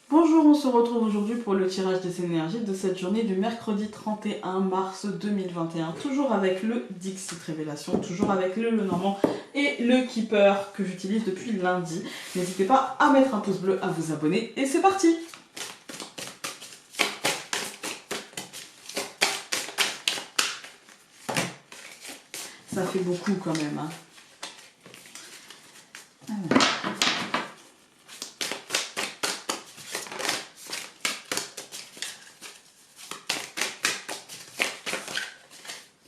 Bonjour, on se retrouve aujourd'hui pour le tirage des énergies de cette journée du mercredi 31 mars 2021. Toujours avec le Dixit Révélation, toujours avec le Lenormand et le Keeper que j'utilise depuis lundi. N'hésitez pas à mettre un pouce bleu, à vous abonner et c'est parti! Ça fait beaucoup quand même, hein.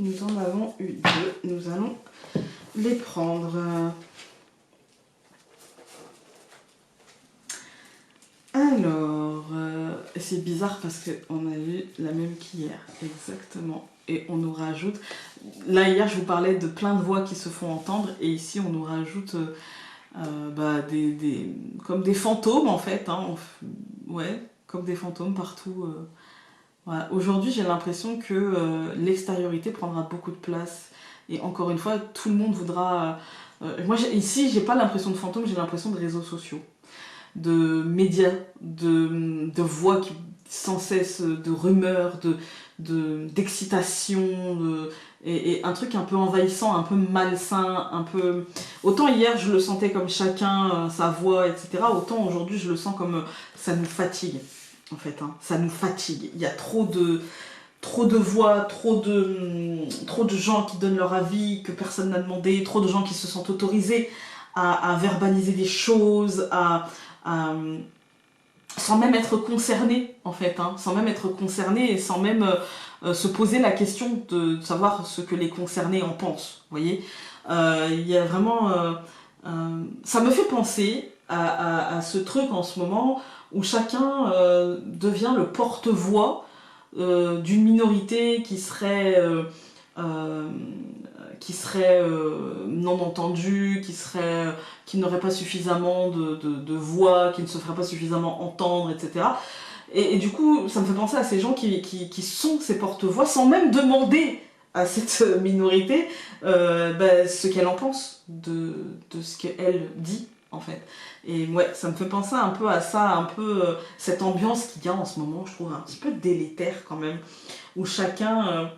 Nous en avons eu deux, nous allons les prendre. Alors, c'est bizarre parce qu'on a eu la même qu'hier, exactement. Et on nous rajoute, là hier je vous parlais de plein de voix qui se font entendre, et ici on nous rajoute comme des fantômes en fait, hein. Ouais, comme des fantômes partout. Voilà. Aujourd'hui j'ai l'impression que l'extériorité prendra beaucoup de place, et encore une fois tout le monde voudra... moi ici j'ai pas l'impression de fantômes, j'ai l'impression de réseaux sociaux, de médias, de voix qui sans cesse, de rumeurs, d'excitation, et un truc un peu envahissant, un peu malsain, un peu... Autant hier je le sentais comme chacun, sa voix, etc. Autant aujourd'hui je le sens comme ça nous fatigue, en fait, hein. Ça nous fatigue. Il y a trop de voix, trop de gens qui donnent leur avis que personne n'a demandé, trop de gens qui se sentent autorisés à verbaliser des choses, sans même être concernés en fait, hein, sans même être concernés et sans même se poser la question de savoir ce que les concernés en pensent, vous voyez. Il y a vraiment... ça me fait penser à ce truc en ce moment où chacun devient le porte-voix d'une minorité qui serait non entendue, qui n'aurait pas suffisamment de voix, qui ne se ferait pas suffisamment entendre, etc. Et du coup, ça me fait penser à ces gens qui sont ces porte-voix sans même demander à cette minorité ce qu'elle en pense de ce qu'elle dit, en fait. Et ouais, ça me fait penser un peu à ça, un peu cette ambiance qu'il y a en ce moment, je trouve un petit peu délétère quand même, où chacun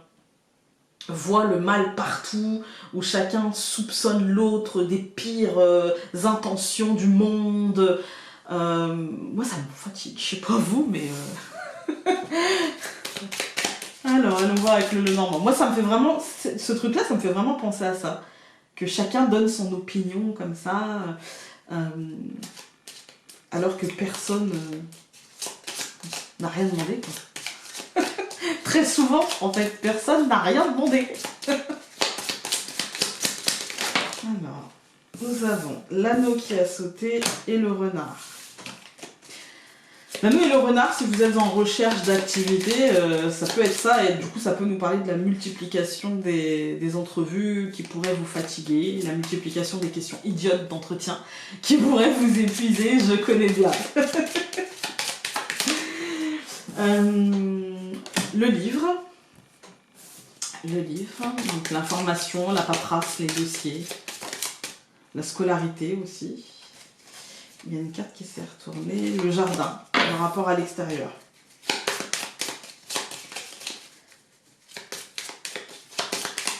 voit le mal partout, où chacun soupçonne l'autre des pires intentions du monde. Moi ça me fatigue, je sais pas vous, mais... Alors, allons voir avec le Normand. Moi ça me fait vraiment... Ce truc-là, ça me fait vraiment penser à ça. Que chacun donne son opinion comme ça, alors que personne n'a rien demandé, quoi. Très souvent, en fait, personne n'a rien demandé. Alors, nous avons l'anneau qui a sauté et le renard. L'anneau et le renard, si vous êtes en recherche d'activité, ça peut être ça, et du coup ça peut nous parler de la multiplication des entrevues qui pourraient vous fatiguer, la multiplication des questions idiotes d'entretien qui pourraient vous épuiser, je connais bien. Le livre, donc l'information, la paperasse, les dossiers, la scolarité aussi. Il y a une carte qui s'est retournée, le jardin, le rapport à l'extérieur.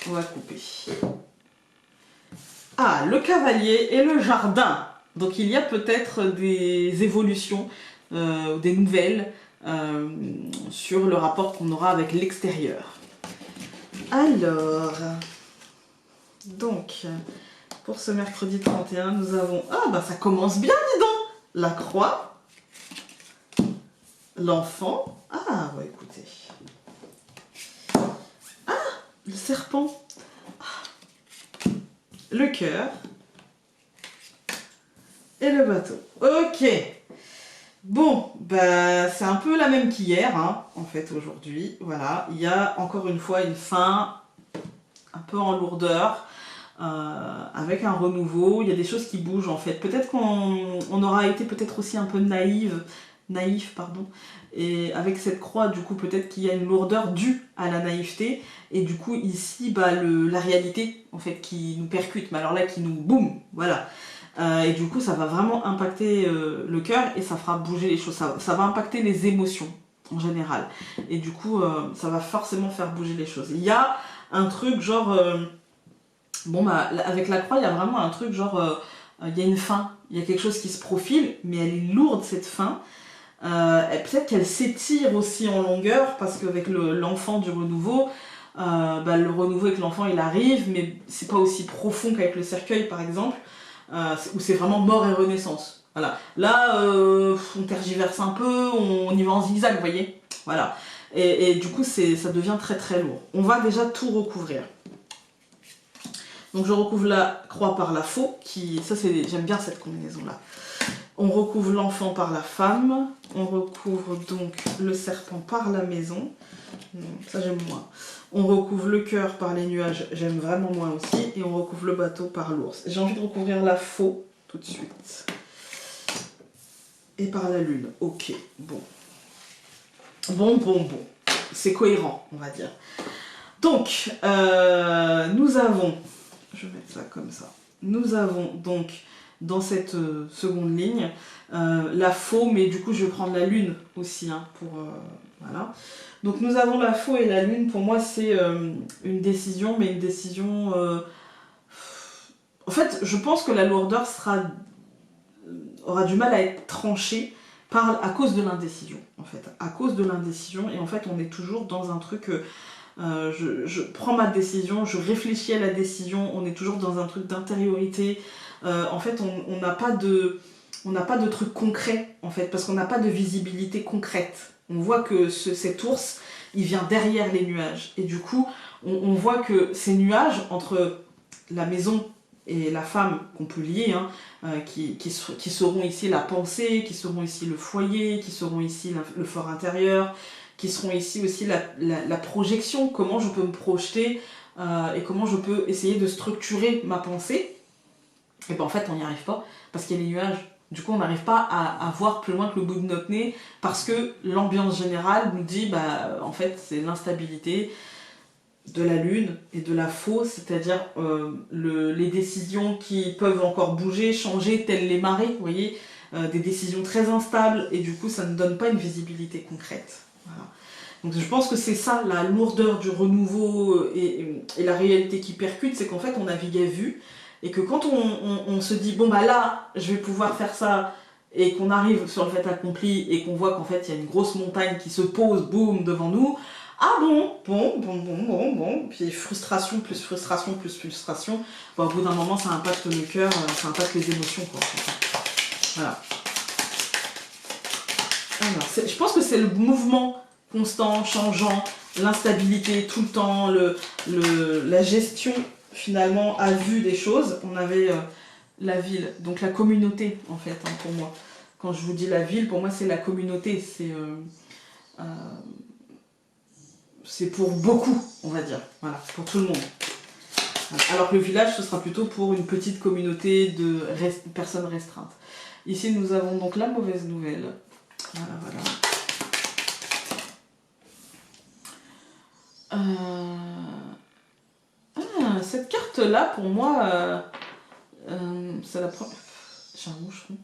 On va couper. Ah, le cavalier et le jardin. Donc il y a peut-être des évolutions, des nouvelles sur le rapport qu'on aura avec l'extérieur. Alors, donc, pour ce mercredi 31, nous avons... Ah, bah ça commence bien, dis donc! La croix, l'enfant... Ah, ouais, écoutez. Ah, le serpent. Ah. Le cœur. Et le bateau. Ok. Bon, bah c'est un peu la même qu'hier, hein, en fait, aujourd'hui. Voilà, il y a encore une fois une fin un peu en lourdeur, avec un renouveau. Il y a des choses qui bougent, en fait. Peut-être qu'on aura été peut-être aussi un peu naïf, pardon. Et avec cette croix, du coup, peut-être qu'il y a une lourdeur due à la naïveté. Et du coup, ici, bah, la réalité, en fait, qui nous percute. Mais alors là, qui nous... Boum, voilà. Et du coup, ça va vraiment impacter le cœur et ça fera bouger les choses. Ça va impacter les émotions en général. Et du coup, ça va forcément faire bouger les choses. Il y a un truc genre... bon, bah, avec la croix, il y a vraiment un truc genre... il y a une fin, il y a quelque chose qui se profile, mais elle est lourde cette fin. Peut-être qu'elle s'étire aussi en longueur, parce qu'avec l'enfant du renouveau, bah, le renouveau avec l'enfant il arrive, mais c'est pas aussi profond qu'avec le cercueil par exemple, où c'est vraiment mort et renaissance. Voilà. Là, on tergiverse un peu, on y va en zigzag, vous voyez. Voilà. Et du coup, ça devient très très lourd. On va déjà tout recouvrir. Donc je recouvre la croix par la faux, j'aime bien cette combinaison là. On recouvre l'enfant par la femme, on recouvre donc le serpent par la maison, ça j'aime moins. On recouvre le cœur par les nuages, j'aime vraiment moins aussi, et on recouvre le bateau par l'ours. J'ai envie de recouvrir la faux tout de suite. Et par la lune, ok, bon. Bon. C'est cohérent, on va dire. Donc, nous avons... Je vais mettre ça comme ça. Nous avons donc, dans cette seconde ligne, la faux, mais du coup je vais prendre la lune aussi, hein, pour... voilà. Donc nous avons la faux et la lune, pour moi c'est une décision, mais une décision... En fait, je pense que la lourdeur aura du mal à être tranchée à cause de l'indécision, en fait. À cause de l'indécision, et en fait on est toujours dans un truc... je prends ma décision, je réfléchis à la décision, on est toujours dans un truc d'intériorité. En fait, on n'a pas de truc concret, en fait, parce qu'on n'a pas de visibilité concrète. On voit que cet ours, il vient derrière les nuages. Et du coup, on voit que ces nuages, entre la maison et la femme qu'on peut lier, hein, qui seront ici la pensée, qui seront ici le foyer, qui seront ici le fort intérieur, qui seront ici aussi la projection, comment je peux me projeter et comment je peux essayer de structurer ma pensée. Et ben en fait on n'y arrive pas parce qu'il y a les nuages. Du coup on n'arrive pas à voir plus loin que le bout de notre nez parce que l'ambiance générale nous dit bah en fait c'est l'instabilité de la lune et de la faux, c'est-à-dire les décisions qui peuvent encore bouger, changer, telles les marées, vous voyez, des décisions très instables et du coup ça ne donne pas une visibilité concrète. Voilà. Donc je pense que c'est ça, la lourdeur du renouveau et la réalité qui percute, c'est qu'en fait on navigue à vue et que quand on se dit bon bah là je vais pouvoir faire ça et qu'on arrive sur le fait accompli et qu'on voit qu'en fait il y a une grosse montagne qui se pose boum devant nous, ah bon, puis frustration plus frustration plus frustration, bon, au bout d'un moment ça impacte le cœur, ça impacte les émotions quoi. Voilà. Alors, je pense que c'est le mouvement constant, changeant, l'instabilité tout le temps, la gestion finalement à vue des choses. On avait la ville, donc la communauté en fait, hein, pour moi. Quand je vous dis la ville, pour moi c'est la communauté, c'est pour beaucoup, on va dire, voilà, pour tout le monde. Alors que le village, ce sera plutôt pour une petite communauté de personnes restreintes. Ici, nous avons donc la mauvaise nouvelle. Voilà. Cette carte-là, pour moi, c'est la première... J'ai un moucheron.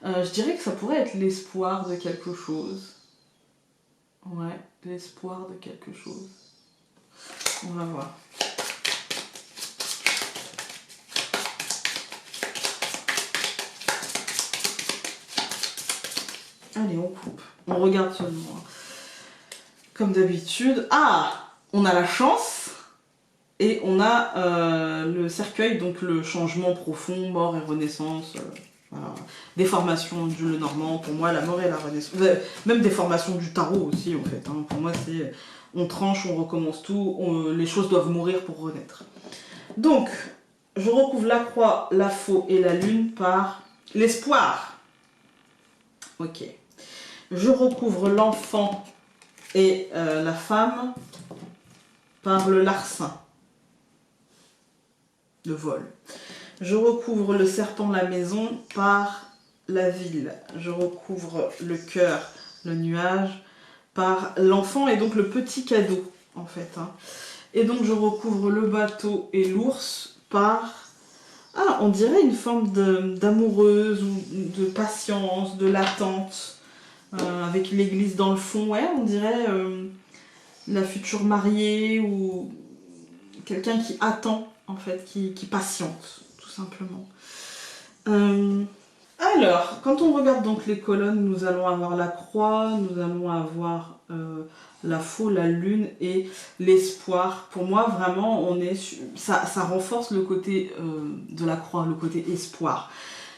Je dirais que ça pourrait être l'espoir de quelque chose. Ouais, l'espoir de quelque chose. On va voir. Allez, on coupe. On regarde seulement. Comme d'habitude. Ah, on a la chance. Et on a le cercueil, donc le changement profond, mort et renaissance. Voilà. Déformation du Lenormand, pour moi, la mort et la renaissance. Même déformation du tarot aussi, en fait. Hein. Pour moi, c'est on tranche, on recommence tout, les choses doivent mourir pour renaître. Donc, je recouvre la croix, la faux et la lune par l'espoir. Ok. Je recouvre l'enfant et la femme par le larcin, le vol. Je recouvre le serpent de la maison par la ville. Je recouvre le cœur, le nuage, par l'enfant et donc le petit cadeau, en fait. Hein. Et donc je recouvre le bateau et l'ours par Ah, on dirait une forme d'amoureuse ou de patience, de l'attente, avec l'église dans le fond. Ouais, on dirait la future mariée ou quelqu'un qui attend, en fait, qui patiente, tout simplement. Euh, alors, quand on regarde donc les colonnes, nous allons avoir la croix, nous allons avoir la faux, la lune et l'espoir. Pour moi, vraiment, ça renforce le côté de la croix, le côté espoir.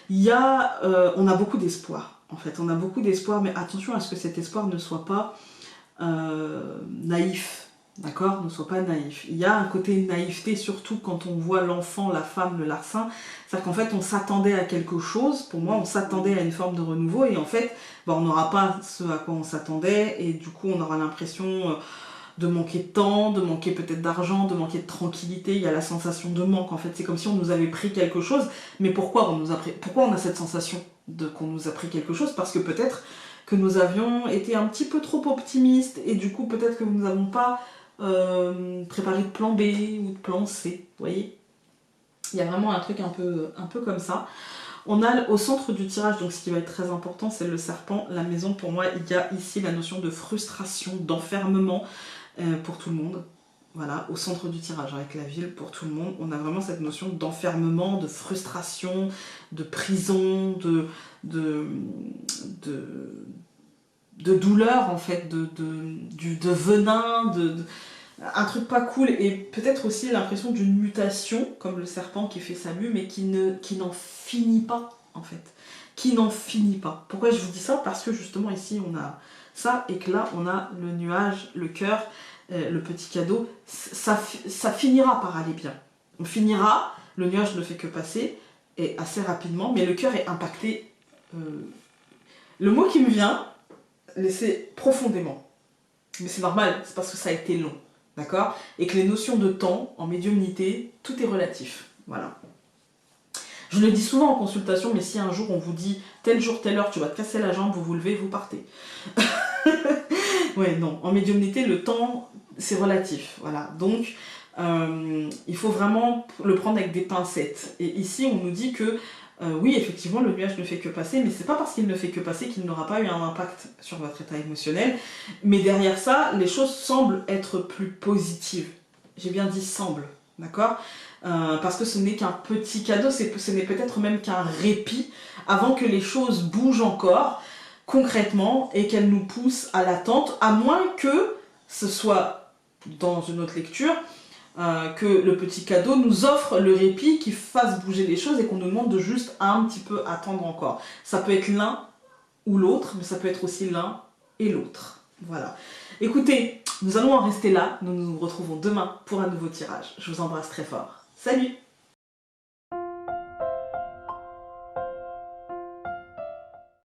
On a beaucoup d'espoir, en fait. On a beaucoup d'espoir, mais attention à ce que cet espoir ne soit pas naïf. D'accord, ne soit pas naïf. Il y a un côté naïveté, surtout quand on voit l'enfant, la femme, le larcin. C'est-à-dire qu'en fait, on s'attendait à quelque chose. Pour moi, on s'attendait à une forme de renouveau. Et en fait, on n'aura pas ce à quoi on s'attendait. Et du coup, on aura l'impression de manquer de temps, de manquer peut-être d'argent, de manquer de tranquillité. Il y a la sensation de manque. En fait, c'est comme si on nous avait pris quelque chose. Mais pourquoi on a cette sensation qu'on nous a pris quelque chose? Parce que peut-être que nous avions été un petit peu trop optimistes. Et du coup, peut-être que nous n'avons pas préparer de plan B ou de plan C, vous voyez. Il y a vraiment un truc un peu comme ça. On a au centre du tirage, donc ce qui va être très important, c'est le serpent, la maison. Pour moi, il y a ici la notion de frustration, d'enfermement pour tout le monde. Voilà, au centre du tirage avec la ville, pour tout le monde, on a vraiment cette notion d'enfermement, de frustration, de prison, de douleur en fait, de venin, un truc pas cool, et peut-être aussi l'impression d'une mutation, comme le serpent qui fait sa mue, mais qui n'en finit pas en fait. Qui n'en finit pas. Pourquoi je vous dis ça? Parce que justement ici on a ça, et que là on a le nuage, le cœur, le petit cadeau. Ça finira par aller bien. On finira, le nuage ne fait que passer, et assez rapidement, mais le cœur est impacté. Le mot qui me vient, c'est profondément. Mais c'est normal, c'est parce que ça a été long. D'accord? Et que les notions de temps, en médiumnité, tout est relatif. Voilà. Je le dis souvent en consultation, mais si un jour on vous dit tel jour, telle heure, tu vas te casser la jambe, vous vous levez, vous partez. Ouais, non. En médiumnité, le temps, c'est relatif. Voilà. Donc, il faut vraiment le prendre avec des pincettes. Et ici, on nous dit que oui, effectivement, le nuage ne fait que passer, mais c'est pas parce qu'il ne fait que passer qu'il n'aura pas eu un impact sur votre état émotionnel. Mais derrière ça, les choses semblent être plus positives. J'ai bien dit semble, d'accord? Parce que ce n'est qu'un petit cadeau, ce n'est peut-être même qu'un répit avant que les choses bougent encore concrètement et qu'elles nous poussent à l'attente, à moins que ce soit dans une autre lecture, que le petit cadeau nous offre le répit qui fasse bouger les choses et qu'on nous demande de juste un petit peu attendre encore. Ça peut être l'un ou l'autre, mais ça peut être aussi l'un et l'autre. Voilà. Écoutez, nous allons en rester là. Nous nous retrouvons demain pour un nouveau tirage. Je vous embrasse très fort. Salut!